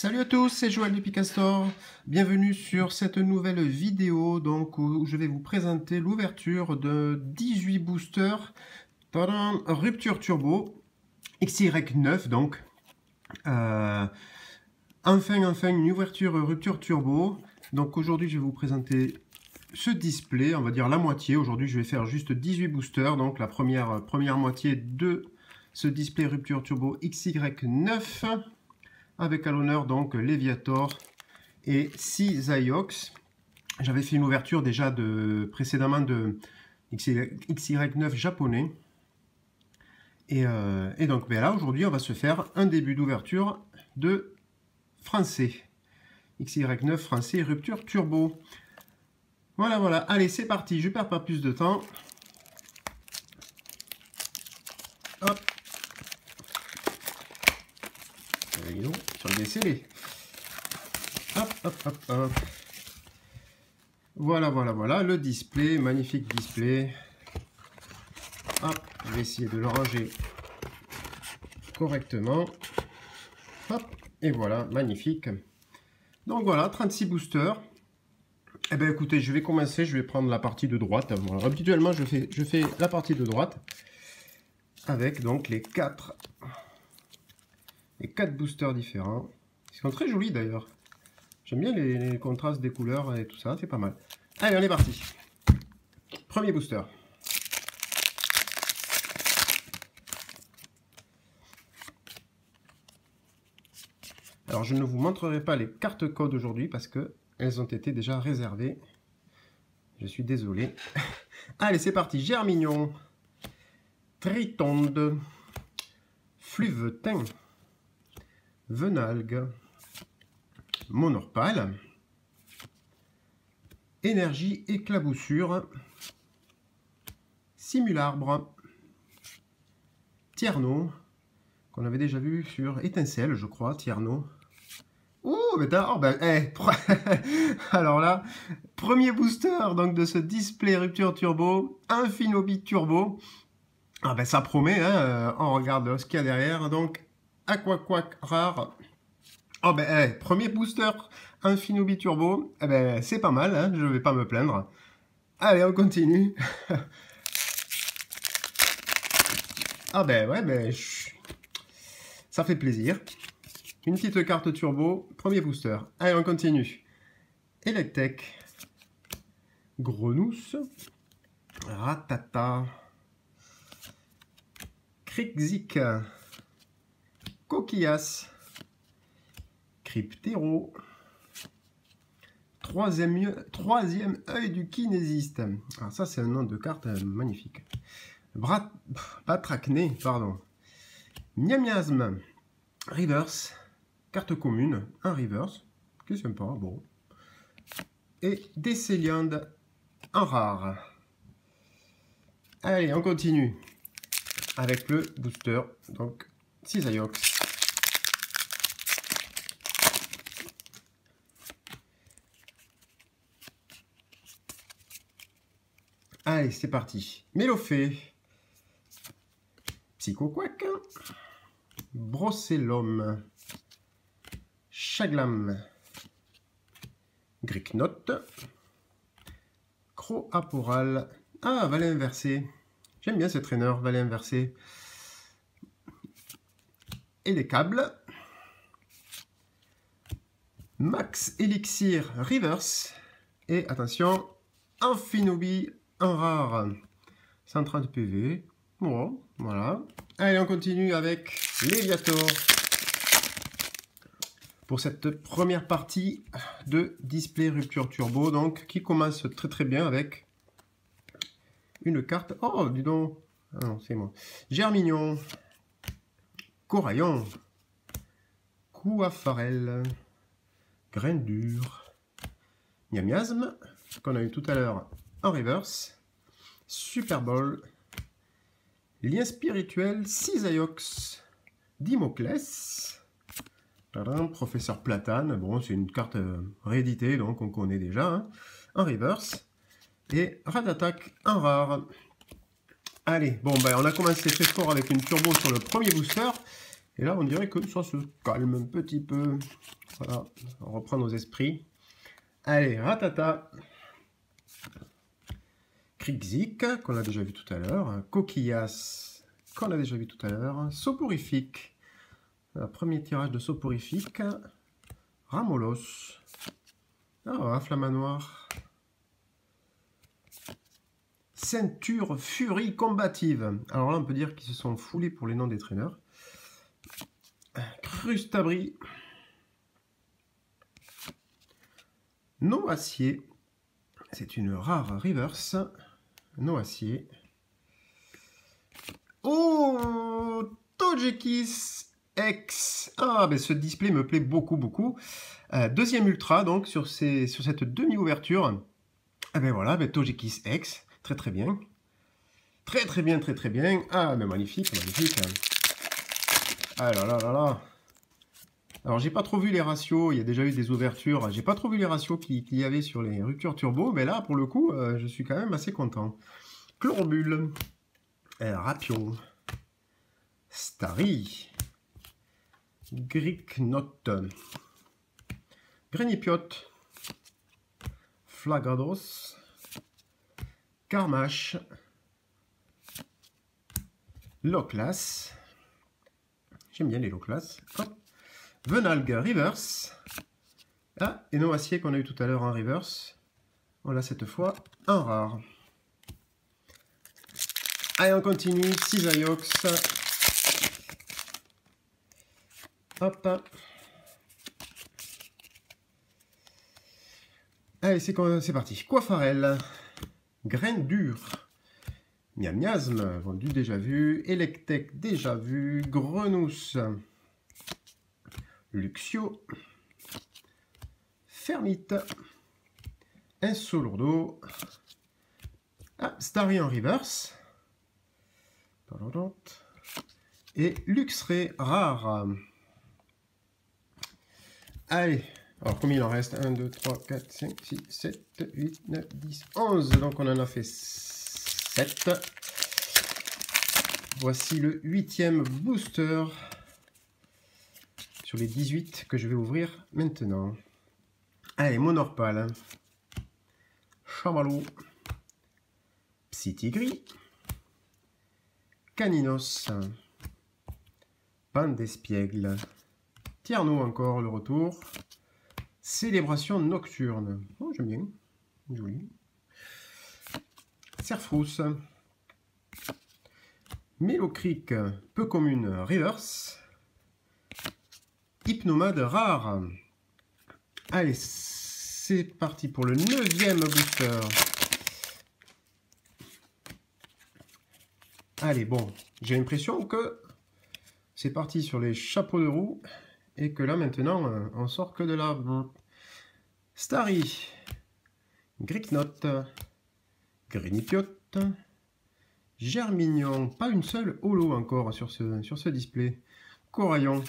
Salut à tous, c'est Joël du Picastor. Bienvenue sur cette nouvelle vidéo donc, où je vais vous présenter l'ouverture de 18 boosters Rupture Turbo XY9 donc. Enfin une ouverture Rupture Turbo. Donc aujourd'hui je vais vous présenter ce display, on va dire la moitié. Aujourd'hui je vais faire juste 18 boosters, donc la première moitié de ce display Rupture Turbo XY9. Avec à l'honneur donc Leviator et 6 Iox. J'avais fait une ouverture déjà précédemment de XY9 japonais. Et donc ben là aujourd'hui on va se faire un début d'ouverture de français. XY9 français Rupture Turbo. Voilà. Allez, c'est parti, je perds pas plus de temps. Hop. Sur le scellé. Hop. Voilà, le display, magnifique display. Hop, je vais essayer de le ranger correctement. Hop, et voilà, magnifique. Donc voilà, 36 boosters. Eh bien écoutez, je vais commencer, je vais prendre la partie de droite. Voilà, habituellement, je fais la partie de droite avec donc les 4 boosters différents. Ils sont très jolis d'ailleurs. J'aime bien les contrastes des couleurs et tout ça, c'est pas mal. Allez, on est parti. Premier booster. Alors, je ne vous montrerai pas les cartes codes aujourd'hui parce que elles ont été déjà réservées. Je suis désolé. Allez, c'est parti. Germignon, Tritonde, Fluvetin, Venalgue, Monorpale, Énergie Éclaboussure, Simularbre, Tierno, qu'on avait déjà vu sur Étincelle, je crois, Tierno. Oh, mais alors là, premier booster donc de ce display Rupture Turbo, Infinobit Turbo. Ah ben ça promet, hein, on regarde ce qu'il y a derrière, donc Aquaquack rare. Oh ben, premier booster Infinobit Turbo, eh ben, c'est pas mal, hein, je vais pas me plaindre. Allez, on continue. Ah ben ouais, ça fait plaisir. Une petite carte turbo, premier booster. Allez, on continue. Electek, Grenousse, Ratata, Krixik, Coquillas, Cryptero, troisième œil du kinésiste. Alors ça c'est un nom de carte magnifique. Batracné, pardon. Miamiasme, reverse, carte commune, un reverse, que sympa, bon. Et Décéliande, un rare. Allez, on continue avec le booster, donc 6 Iox. Allez, c'est parti. Mélofée, Psychoquack, Brossellum, Chaglam, Gricknote, Croaporal. Ah, valet inversé. J'aime bien ce traîneur, valet inversé. Et les câbles. Max Elixir Reverse. Et attention, Infinobit, un rare. 130 PV. Bon, voilà. Allez, on continue avec Leviator. Pour cette première partie de display Rupture Turbo, donc, qui commence très bien avec une carte. Oh, dis donc. Ah non, c'est moi. Germignon, Coraillon, Couafarel, Graindure, Miamiasme, qu'on a eu tout à l'heure en reverse, Super Bowl, Lien spirituel, 6 Iox, Dimoclès, Professeur Platane, bon c'est une carte rééditée donc on connaît déjà, hein, en reverse, et Radattack, un rare. Allez, bon ben on a commencé très fort avec une turbo sur le premier booster, et là on dirait que ça se calme un petit peu. Voilà, on reprend nos esprits. Allez, Ratata. Krikzik, qu'on a déjà vu tout à l'heure. Coquillas, qu'on a déjà vu tout à l'heure. Soporifique. Premier tirage de Soporifique. Ramolos. Ah, Flamanoir. Ceinture Furie Combative. Alors là, on peut dire qu'ils se sont foulés pour les noms des traîneurs. Crustabri. Noacier. C'est une rare reverse. Noacier. Oh, Togekiss X. Ah, ben ce display me plaît beaucoup, beaucoup. Deuxième ultra, donc, sur cette demi-ouverture. Ah ben voilà, ben, Togekiss X. Très, très bien. Très, très bien, très, très bien. Ah, ben magnifique, magnifique. Ah là là là là. Alors, j'ai pas trop vu les ratios. Il y a déjà eu des ouvertures. J'ai pas trop vu les ratios qu'il y avait sur les ruptures turbo. Mais là, pour le coup, je suis quand même assez content. Chlorobule. Rapion. Starry. Gricknote. Grenipiote. Flagrados. Carmache. Loclas. J'aime bien les Loclas. Venalgue Reverse. Ah, et Noacier qu'on a eu tout à l'heure en Reverse. Voilà cette fois un rare. Allez, on continue. Cisaiox. Hop. Allez, c'est parti. Coiffarel. Graine dure. Miasme, vendu déjà vu. Electek déjà vu. Grenousse. Luxio. Fermite. Insolurdo. Ah, Starry en reverse. Et Luxray rare. Allez, alors combien il en reste? 1, 2, 3, 4, 5, 6, 7, 8, 9, 10, 11. Donc on en a fait 7. Voici le 8e booster sur les 18 que je vais ouvrir maintenant. Allez, Monorpal. Chamallow. Psytigris. Caninos. Pan d'Espiègle. Tierno encore, le retour. Célébration nocturne. Oh, j'aime bien. Joli. Serfrousse. Mélocric, peu commune, reverse. Hypnomade rare. Allez, c'est parti pour le 9e booster. Allez, bon, j'ai l'impression que c'est parti sur les chapeaux de roue et que là maintenant on sort que de la Starry, Gricknote, Grenipiote, Germignon, pas une seule holo encore sur ce display, Coraillon,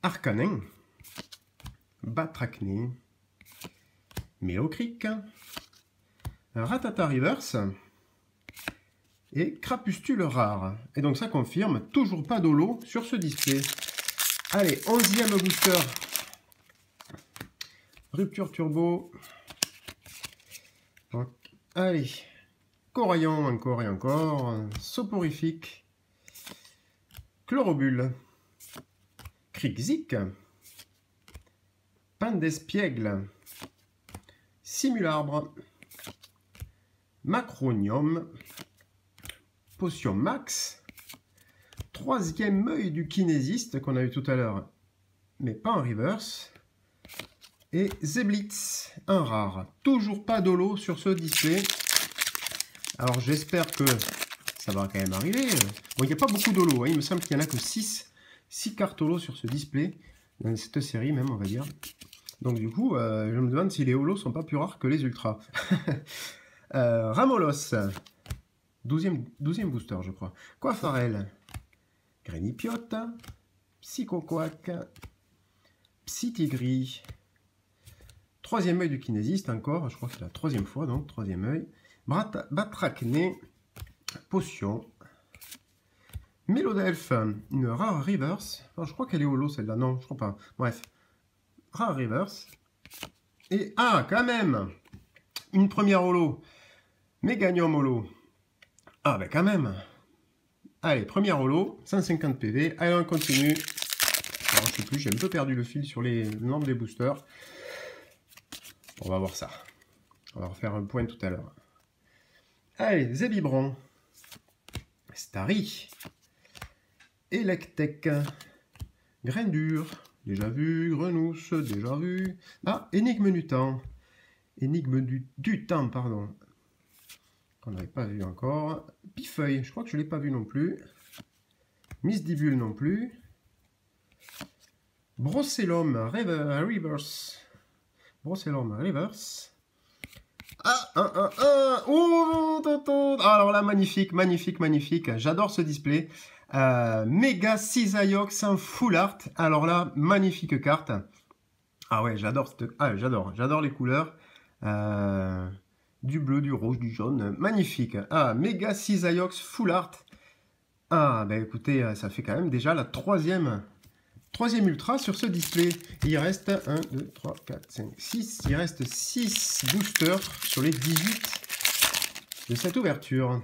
Arcanin, Batracné, Mélocric, Ratata Reverse et Crapustule rare. Et donc ça confirme, toujours pas d'holo sur ce display. Allez, 11e booster. Rupture turbo. Allez, Coraillon encore et encore. Soporifique. Chlorobule. Krikzik. Pan d'Espiègle. Simularbre. Macronium. Potion Max. 3e œil du kinésiste qu'on a eu tout à l'heure, mais pas en reverse. Et Zeblitz, un rare. Toujours pas d'holo sur ce display. Alors j'espère que ça va quand même arriver. Bon, il n'y a pas beaucoup d'holo, hein. Il me semble qu'il n'y en a que 6 cartes holo sur ce display, dans cette série même, on va dire. Donc du coup, je me demande si les holos sont pas plus rares que les ultras. Ramolos, 12e booster, je crois. Coiffarel, Grenipiote, Psychoquack, Psytigris, 3e œil du kinésiste encore, je crois que c'est la 3e fois, donc 3e œil. Batracné, Potion, Mélodelphe, une rare reverse. Alors, je crois qu'elle est holo celle-là, non, je crois pas. Bref, Rare reverse. Et quand même, une première holo. Méganium holo. Ah, ben quand même. Allez, première holo, 150 PV. Allez, on continue. Alors, je sais plus, j'ai un peu perdu le fil sur le nombre des boosters. On va voir ça. On va refaire un point tout à l'heure. Allez, Zébibron. Starry. Electek. Grindure. Déjà vu. Grenousse. Déjà vu. Ah, Énigme du temps. Énigme du temps, pardon. Qu'on n'avait pas vu encore. Pifeuille. Je crois que je ne l'ai pas vu non plus. Misdibule non plus. Brossellum Reverse. Brossellum Reverse. Oh, alors là, magnifique, magnifique, magnifique. J'adore ce display. Mega Cisaiox en full art. Alors là, magnifique carte. Ah ouais, j'adore j'adore les couleurs. Du bleu, du rouge, du jaune. Magnifique. Mega Cisaiox full art. Ben écoutez, ça fait quand même déjà la troisième ultra sur ce display. Il reste 1, 2, 3, 4, 5, 6. Il reste 6 boosters sur les 18 de cette ouverture.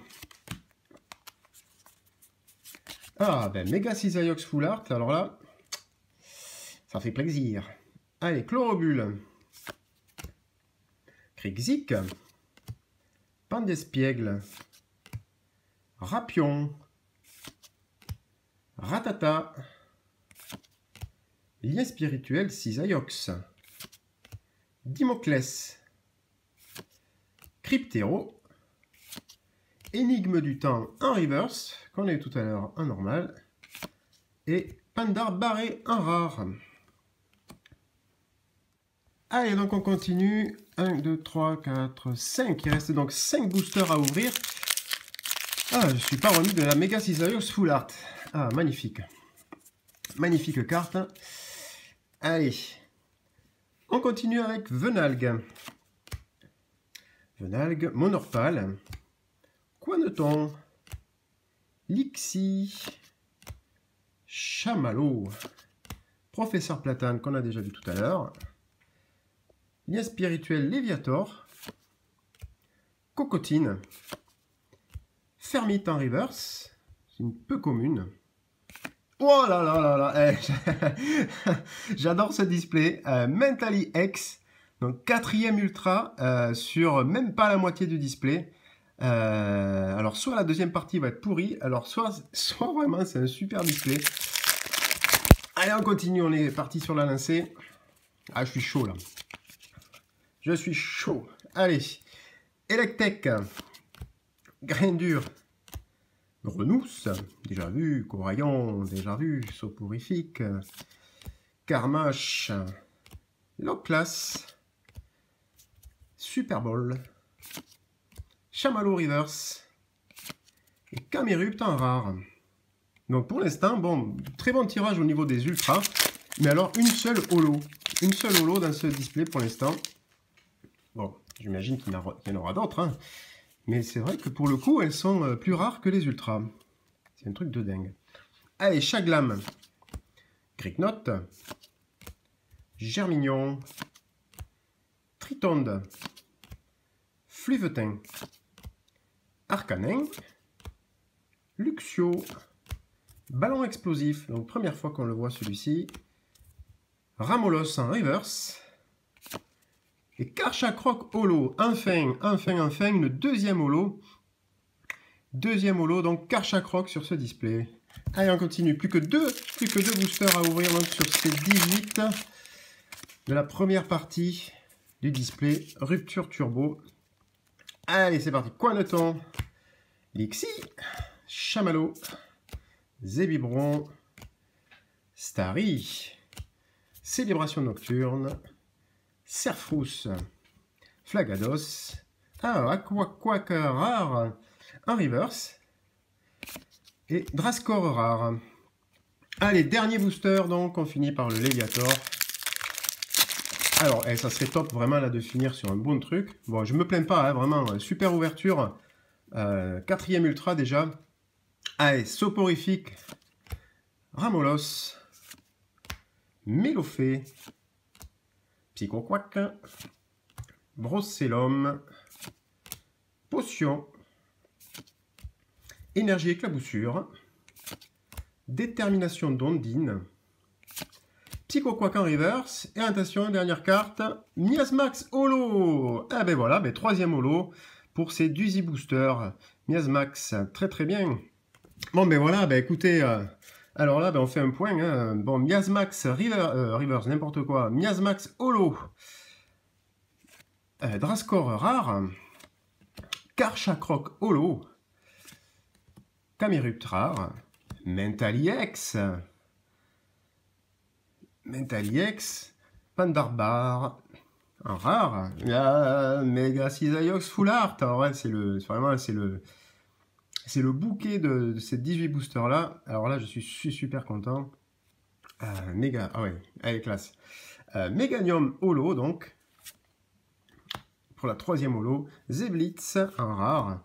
Ben Mega Cisaiox Full Art. Alors là, ça fait plaisir. Allez, Chlorobule. Krixik. Pandespiègle. Rapion. Ratata. Lien spirituel Cisaiox. Dimoclès. Cryptéro. Énigme du temps en reverse, qu'on a eu tout à l'heure en normal. Et Pandar barré en rare. Allez, donc on continue. 1, 2, 3, 4, 5. Il reste donc 5 boosters à ouvrir. Je ne suis pas remis de la Mega Cisaiox Full Art. Magnifique. Magnifique carte. Allez. On continue avec Venalgue. Venalgue, Monorpal. Quaneton. Lixi. Chamallow. Professeur Platane, qu'on a déjà vu tout à l'heure. Lien spirituel Léviator. Cocotine. Fermite en reverse. C'est une peu commune. Oh là là là là. J'adore ce display. Mentally X. Donc 4e ultra sur même pas la moitié du display. Alors soit la deuxième partie va être pourrie, alors soit vraiment c'est un super display. Allez, on continue, on est parti sur la lancée. Je suis chaud là. Je suis chaud. Allez. Electek. Grindure. Grenousse. Déjà vu. Coraillon. Déjà vu. Soporifique. Carmache. Loclas. Super Bowl. Chamallow Reverse. Et Camerupt en rare. Donc pour l'instant, bon, très bon tirage au niveau des ultras. Mais alors une seule holo. Une seule holo dans ce display pour l'instant. Bon, j'imagine qu'il y en aura d'autres. Hein. Mais c'est vrai que pour le coup, elles sont plus rares que les ultras. C'est un truc de dingue. Allez, Chaglam. Gricknote. Germignon. Tritonde. Fluvetin. Arcanin. Luxio. Ballon explosif. Donc première fois qu'on le voit celui-ci. Ramolos en reverse. Et Karchakroc holo. Enfin, une deuxième holo. Deuxième holo, donc Karchakroc sur ce display. Allez, on continue. Plus que deux boosters à ouvrir donc, sur ces 18 de la première partie du display Rupture Turbo. Allez, c'est parti. Quaneton. Lixi. Chamallow. Zébibron. Starry. Célébration nocturne. Serfrousse. Flagados. Aquaquac rare. En reverse. Et Drascore rare. Allez, dernier booster, donc on finit par le Léviator. Alors, ça serait top vraiment là de finir sur un bon truc. Bon, je me plains pas, hein, vraiment, super ouverture. 4e ultra déjà. Allez, Soporifique. Ramolos. Mélofée. Psycho-Quack, Brossellum, Potion, Énergie Éclaboussure, Détermination d'Ondine, Psycho-Quack en reverse, et attention, dernière carte, Miasmax Holo. Ah ben voilà, ben, troisième holo pour ces Dusy Booster. Miasmax, très très bien. Bon ben voilà, ben écoutez, alors là ben, on fait un point. Hein. Bon, Miasmax reverse, n'importe quoi. Miasmax Holo. Drascore rare. Karchakroc Holo. Camerupt rare. Mentaliex. Mentaliex. Pandarbar. En rare. Mega Cisaiox Full Art. Alors ouais, c'est le bouquet de ces 18 boosters là. Alors là, je suis super content. Méga. Ah ouais, allez, classe. Meganium Holo, donc. Pour la troisième holo. Zeblitz, un rare.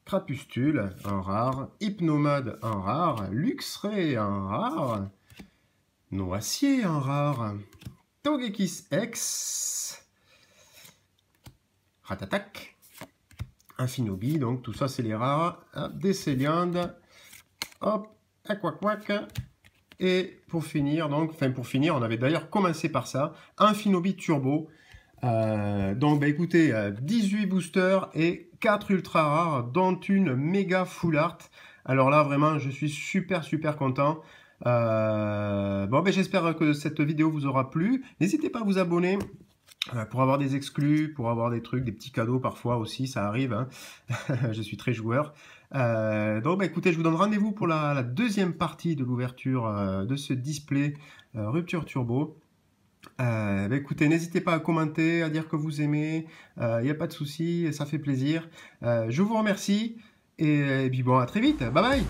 Crapustule, un rare. Hypnomade, un rare. Luxray, un rare. Noacier, un rare. Togekiss X. Ratatak. Infinobi, donc tout ça c'est les rares. Des Céliandes. Hop, Aquaquack. Et pour finir, donc, enfin pour finir, on avait d'ailleurs commencé par ça. Infinobi Turbo. Donc bah écoutez, 18 boosters et 4 ultra rares, dont une méga full art. Alors là vraiment je suis super content. Bon ben j'espère que cette vidéo vous aura plu. N'hésitez pas à vous abonner pour avoir des exclus, pour avoir des trucs, des petits cadeaux parfois aussi, ça arrive. Hein. Je suis très joueur. Donc bah écoutez, je vous donne rendez-vous pour la deuxième partie de l'ouverture de ce display Rupture Turbo. Bah écoutez, n'hésitez pas à commenter, à dire que vous aimez, il n'y a pas de souci, ça fait plaisir. Je vous remercie et puis bon, à très vite, bye bye.